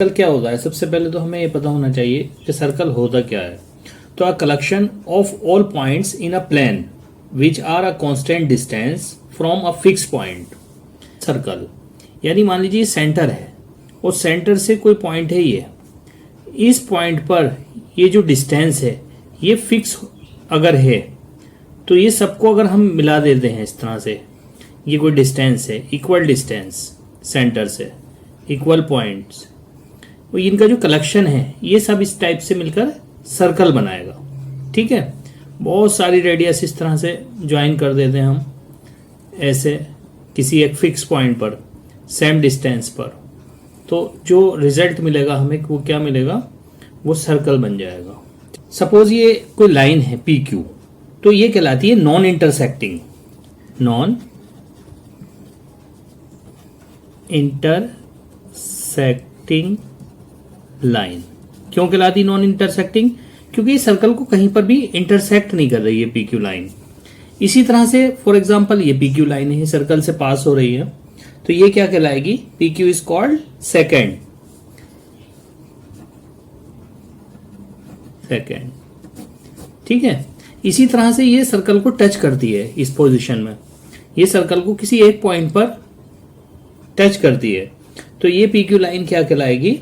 Circle क्या होता है? सबसे पहले तो हमें ये पता होना चाहिए कि सर्कल होता क्या है। तो a collection of all points in a plane which are a constant distance from a fix point. Circle यानी मान लीजिए सेंटर है और सेंटर से कोई पॉइंट है, ये इस पॉइंट पर ये जो डिस्टेंस है ये फिक्स अगर है तो ये सबको अगर हम मिला देते हैं इस तरह से, ये कोई डिस्टेंस है, इक्वल डिस्टेंस सेंटर से, इक्वल पॉइंट्स, तो इनका जो कलेक्शन है ये सब इस टाइप से मिलकर सर्कल बनाएगा। ठीक है, बहुत सारी रेडियस इस तरह से ज्वाइन कर देते हैं हम ऐसे किसी एक फिक्स पॉइंट पर सेम डिस्टेंस पर, तो जो रिजल्ट मिलेगा हमें वो क्या मिलेगा, वो सर्कल बन जाएगा। सपोज ये कोई लाइन है पी क्यू, तो ये कहलाती है non intersecting. Non intersecting line क्यों कहलाती नॉन इंटरसेक्टिंग? क्योंकि इस सर्कल को कहीं पर भी इंटरसेक्ट नहीं कर रही है पी क्यू लाइन। इसी तरह से फॉर एग्जांपल ये पी क्यू लाइन है, सर्कल से पास हो रही है, तो ये क्या कहलाएगी? P Q is called secant. ठीक है, इसी तरह से ये सर्कल को टच करती है इस पोजीशन में, ये सर्कल को किसी एक पॉइंट पर टच करती है, तो ये पी क्यू लाइन क्या कहलाएगी?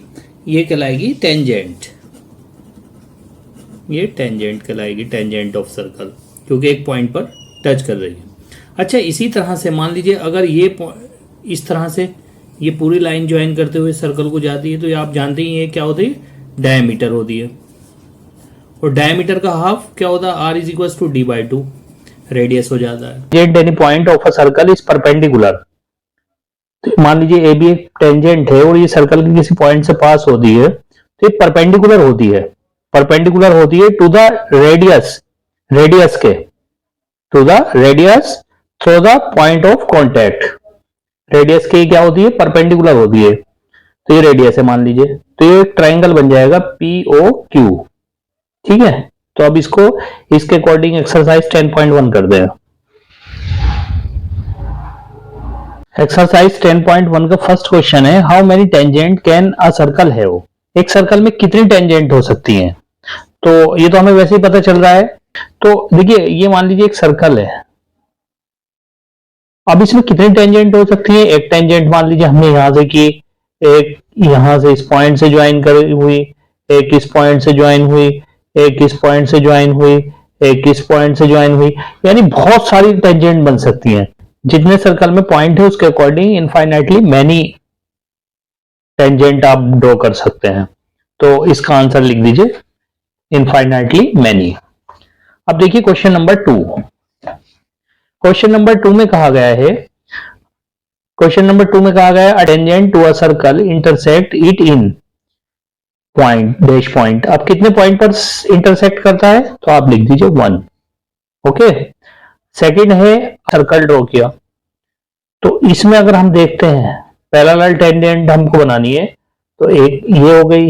ये कहलाएगी टेंजेंट। ये टेंजेंट कहलाएगी, टेंजेंट ऑफ सर्कल, क्योंकि एक पॉइंट पर टच कर रही है। अच्छा, इसी तरह से मान लीजिए अगर ये इस तरह से ये पूरी लाइन ज्वाइन करते हुए सर्कल को जाती है, तो ये आप जानते ही हैं क्या होती है? डायमीटर होती है, और डायमीटर का हाफ क्या होता है? R is equal to D by two, radius हो जाता है। Z any point of a circle is perpendicular. तो मान लीजिए ए बी एक टेंजेंट है और ये सर्कल के किसी पॉइंट से पास होती है, तो ये परपेंडिकुलर होती है, परपेंडिकुलर होती है टू द रेडियस, रेडियस के, to the radius through the point of contact. Radius के क्या होती है? परपेंडिकुलर होती है, तो ये रेडियस है मान लीजिए, तो ये एक ट्राइंगल बन जाएगा पी ओ क्यू। ठीक है, तो अब इसको इसके अकॉर्डिंग एक्सरसाइज 10.1 कर दें। एक्सरसाइज 10.1 का फर्स्ट क्वेश्चन है, how many tangent can a circle have? एक सर्कल में कितनी टेंजेंट हो सकती हैं? तो ये तो हमें वैसे ही पता चल रहा है। तो देखिए, ये मान लीजिए एक सर्कल है, अब इसमें कितनी टेंजेंट हो सकती है? एक टेंजेंट मान लीजिए हमने यहां से की, एक यहां से इस पॉइंट से ज्वाइन करी हुई, एक इस पॉइंट से ज्वाइन हुई, एक इस पॉइंट से ज्वाइन हुई, एक इस पॉइंट से ज्वाइन हुई, यानी बहुत सारी टेंजेंट बन सकती हैं। जितने सर्कल में पॉइंट है उसके अकॉर्डिंग इनफाइनाइटली मैनी टेंजेंट आप ड्रॉ कर सकते हैं। तो इसका आंसर लिख दीजिए इनफाइनाइटली मैनी। अब देखिए क्वेश्चन नंबर 2। क्वेश्चन नंबर 2 में कहा गया है, क्वेश्चन नंबर 2 में कहा गया है, a tangent to a circle intersect it in point dash point. अब कितने पॉइंट पर इंटरसेक्ट करता है? तो आप लिख दीजिए 1। ओके, सेकंड है सर्कल ड्रॉ किया, तो इसमें अगर हम देखते हैं पैरेलल टेंजेंट हमको बनानी है, तो एक ये हो गई,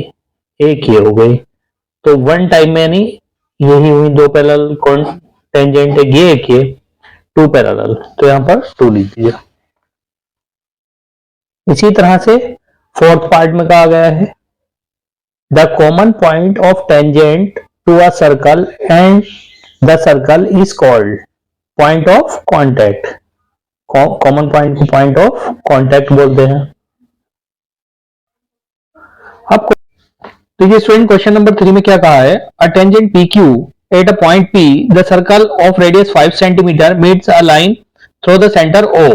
एक ये हो गई, तो वन टाइम में यानी यही हुई दो पैरेलल टेंजेंट, एक ये 2 पैरेलल, तो यहां पर 2 लिख दीजिए। इसी तरह से फोर्थ पार्ट में कहा गया है, the common point of tangent to a circle and the circle is called point of contact. Common point को पॉइंट ऑफ कॉन्टैक्ट बोलते हैं। अब देखिए स्टूडेंट, क्वेश्चन नंबर 3 में क्या कहा है, a tangent P Q at a point P, the circle of radius 5 centimetre meets a line through the centre O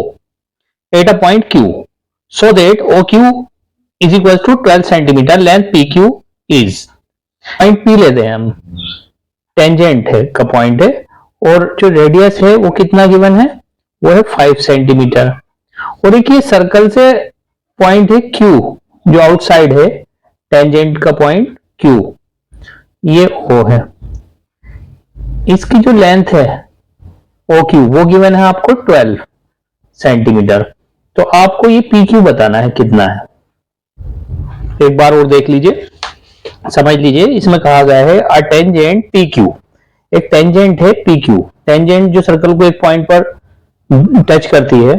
at a point Q, so that O Q is equal to 12 centimetre, length P Q is. Point P लेते हैं हम, tangent है का point है, और जो radius है वो कितना गिवन है? वो है 5 सेंटीमीटर। और एक ये सर्कल से पॉइंट है क्यू, जो आउटसाइड है टेंजेंट का पॉइंट क्यू, ये ओ है। इसकी जो लेंथ है ओ क्यू वो गिवन है आपको 12 सेंटीमीटर। तो आपको ये पी क्यू बताना है कितना है। एक बार और देख लीजिए, समझ लीजिए, इसमें कहा गया है अ टेंजेंट पी क्यू, एक टेंजेंट है पी क्यू, टेंजेंट जो सर्कल को एक पॉइंट पर टच करती है,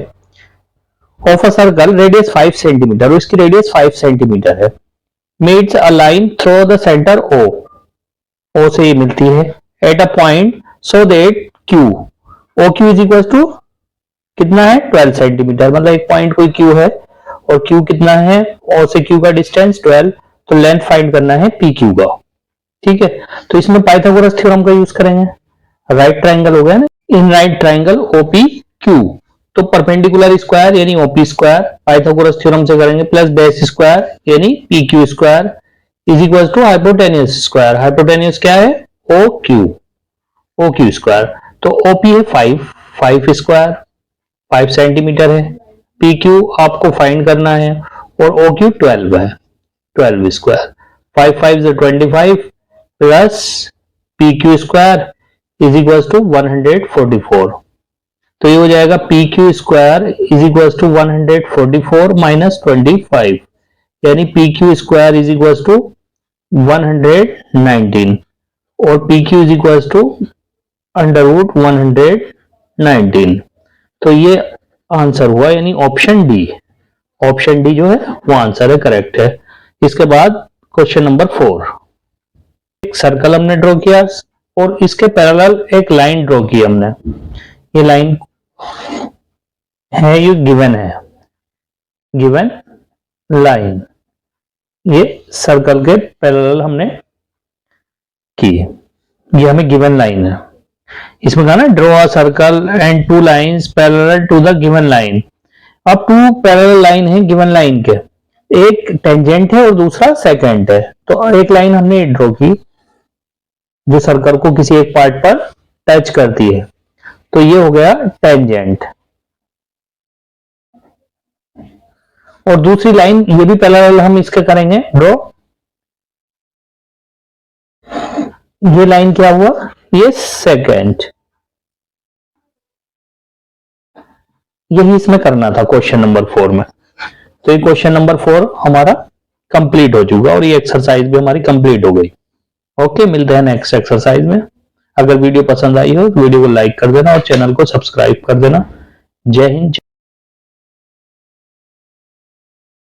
of a circle radius 5 centimetre, उसकी रेडियस 5 सेंटीमीटर है, meets a line through the centre O, O से ये मिलती है at a point so that Q, O Q is equal to कितना है 12 सेंटीमीटर, मतलब एक पॉइंट कोई क्यू है और क्यू कितना है, ओ से क्यू का डिस्टेंस 12, तो लेंथ फाइंड करना है पी क्यू का। ठीक है, तो इसमें पाइथागोरस थ्योरम का यूज करेंगे। राइट ट्राइंगल हो गया ना, in right triangle O P Q, तो परपेंडिकुलर स्क्वायर यानी ओपी स्क्वायर पाइथागोरस थ्योरम से करेंगे, प्लस बेस स्क्वायर यानी P Q square is equal to hypotenuse square, hypotenuse क्या है ओ क्यू स्क्वायर, तो ओपी है 5 स्क्वायर 5 सेंटीमीटर है, पी क्यू आपको फाइंड करना है और ओ क्यू 12 है 12 square, 5 5 25 plus P Q square is equal to 144, तो ये हो जाएगा P Q square is equal to 144 minus 25, यानी P Q square is equal to 119 और P Q is equal to under root 119, तो ये आंसर हुआ, यानी ऑप्शन डी जो है वो आंसर है, करेक्ट है। इसके बाद क्वेश्चन नंबर 4, एक सर्कल हमने ड्रॉ किया और इसके पैरेलल एक लाइन ड्रॉ की हमने, ये लाइन है, ये गिवन लाइन, ये सर्कल के पैरेलल हमने की, ये हमें गिवन लाइन है। इसमें कहा ना draw a circle and 2 lines parallel to the given line, अब 2 पैरेलल लाइन है गिवन लाइन के, एक टेंजेंट है और दूसरा सेकेंट है, तो एक लाइन हमने ड्रॉ की जो सर्कल को किसी एक पार्ट पर टच करती है, तो ये हो गया टेंजेंट, और दूसरी लाइन ये भी पैरेलल हम इसके करेंगे ड्रॉ, ये लाइन क्या हुआ, ये सेकेंड, यही इसमें करना था क्वेश्चन नंबर 4 में, तो ये क्वेश्चन नंबर 4 हमारा कंप्लीट हो चुका और ये एक्सरसाइज भी हमारी कंप्लीट हो गई। ओके, मिलते हैं नेक्स्ट एक्सरसाइज में। अगर वीडियो पसंद आई हो तो वीडियो को लाइक कर देना और चैनल को सब्सक्राइब कर देना। जय हिंद।